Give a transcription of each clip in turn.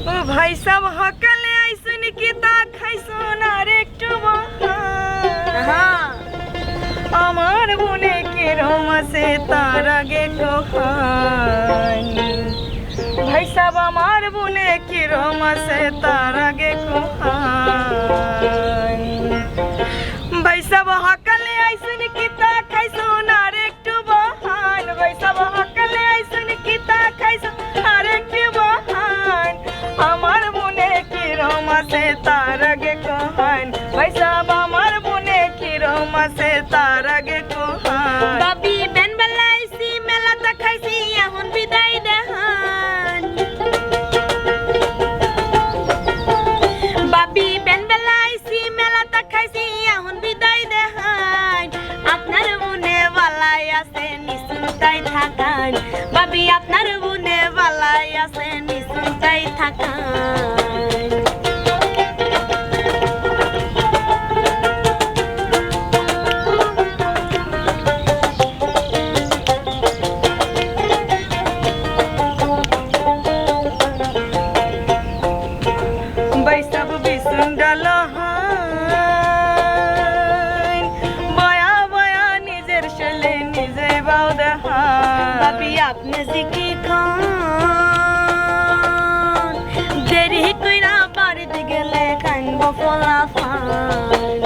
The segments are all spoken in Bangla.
ও ভাই সাব হকালে আইসুন কি তা খাইছুন আর একটু আমার মনে কিরম আছে তার আগে কোহান ভাই সাব আমার মনে কিরম আছে তার আগে কোহান ভাই সাব হকালে আইসুন কি তা খাইছুন আর একটু বহান ভাই সাব হকালে আইসুন কি তা খাইছুন আর একটু বহান আমার মনে কিরম আছে তার আগে কোহান ভাই সাব আমার মনে কিরম আছে তার আগে কোহান বাবি বেন বেলাইছি মেলাটা খাইছি এখন বিদায় দেহান বাবি বেন বেলাইছি মেলাটা খাইছি এখন বিদায় দেহান আপনার মনে বালাই আছে নিশ্চিন্তাই থাকান বাবি আপনার মনে বালাই আছে নিশ্চিন্তাই থাকান আপনি জিকি খান দেরি কইরা বাড়িতে গেলে কানব ফলাফান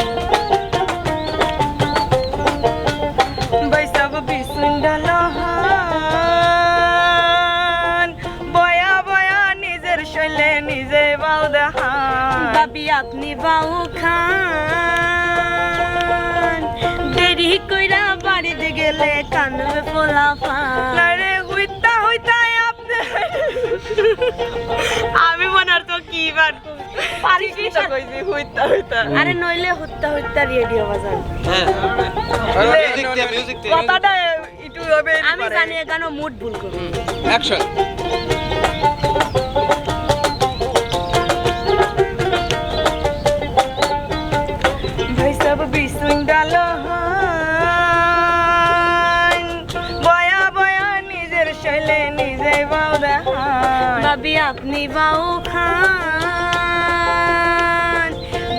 বৈশাখ বিসুন্ডালহান বয়া বয়া নিজের শৈলে নিজে বাউ দেখান বাবি আপনি বাউ খান দেরি কইরা বাড়িতে গেলে কানবে ফলাফান আমি মনার তো কি বার পারি কি তো কইছি হইতা হইতা আরে নইলে হত্যা হত্যা রেডিও বাজান হ্যাঁ মিউজিক দে কথাটা একটু হবে আমি জানি গানো মুড ভুল করব অ্যাকশন ভাই সব বিসুন ডালহান বয়া বয়া নিজের শৈলে নিজে বাউ দেখান বাবি আপনি বাউ খান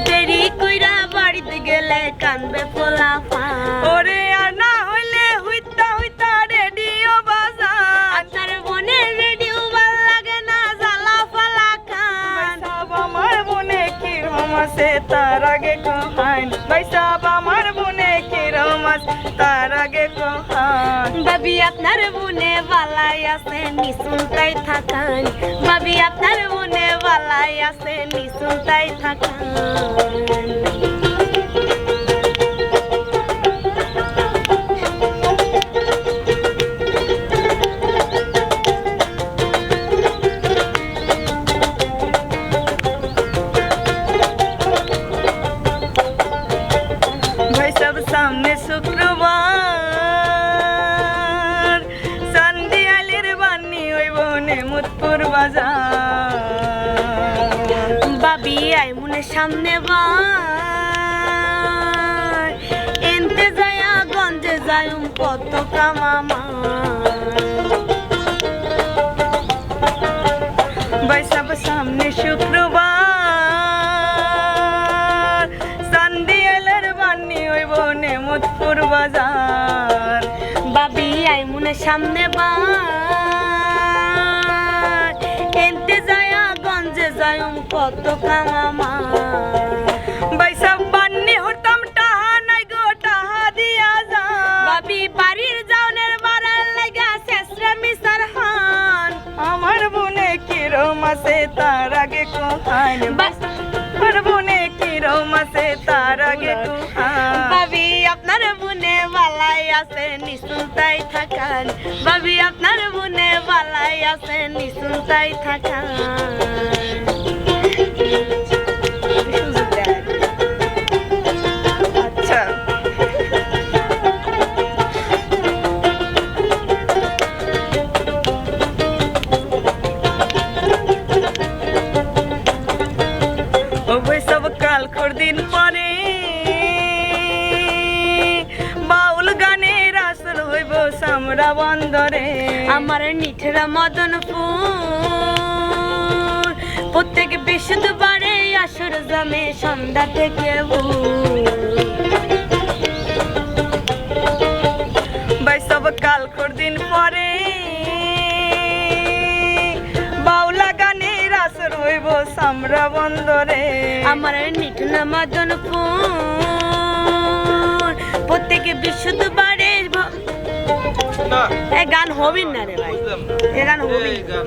দেরি কইরা বাড়িতে গেলে কানবে ফলাফান ওরে আর না হইলে হইতা হইতা রেডিও বাজান আপনার মনে রেডিও ভাল লাগে না জ্বালা ফালা খান সব আমার মনে কিরম আছে তার আগে কোহান ভাই সব আমার মনে কিরম আছে তার আগে কোহান বাবি আপনার মনে বালাই আছে নিশুনতাই থাকান বাবি আপনার মনে বালাই আছে নিশুনতাই থাকান ভাই সব সামনে শুক্রবার সান্দিয়ালের বান্নি হইব নেমুতপুর বাজার বাবি আই মনে সামনে বার এনতে যায়া গঞ্জে যায়ুম কত কামামা ভাই সব সামনে শুক্রবার সান্দিয়ালের বান্নি হইব নেমুতপুর বাজার বাবি আই মনে সামনে বার এনতে যায়া গঞ্জে যায়ুম কত কামামা ভাই সব বান্নি হতাম টাহা নাই গো টাহা দিয়া যা বাবি বাড়ির যাওনের মারার লাগা শেষরা মিসার হান আমার মনে কিরম আছে তার আগে কোহান বাস আমার মনে কিরম আছে তার আগে কোহান বাবি আপনার মনে বালাই আছে নিশুনতাই থাকান বাবি আপনার মনে বালাই আছে নিশুনতাই থাকান আচ্ছা ওই সব কাল দিন পরে বাউল গানের আসর হইব সামরা বন্দরে আমার নিঠরা মদনপুর বৃহস্পতিবারে আসর জমে সন্ধ্যা থেকে ভোর। বৈশাখ কাল দিন পরে বাউলা গানের আসর হইব সামরা বন্দরে। আমার নিঠুনা মদন ফোন প্রত্যেকে বৃহস্পতিবারে না এ গান হবেন না রে ভাই, বুঝলাম এ গান হবেন এই গান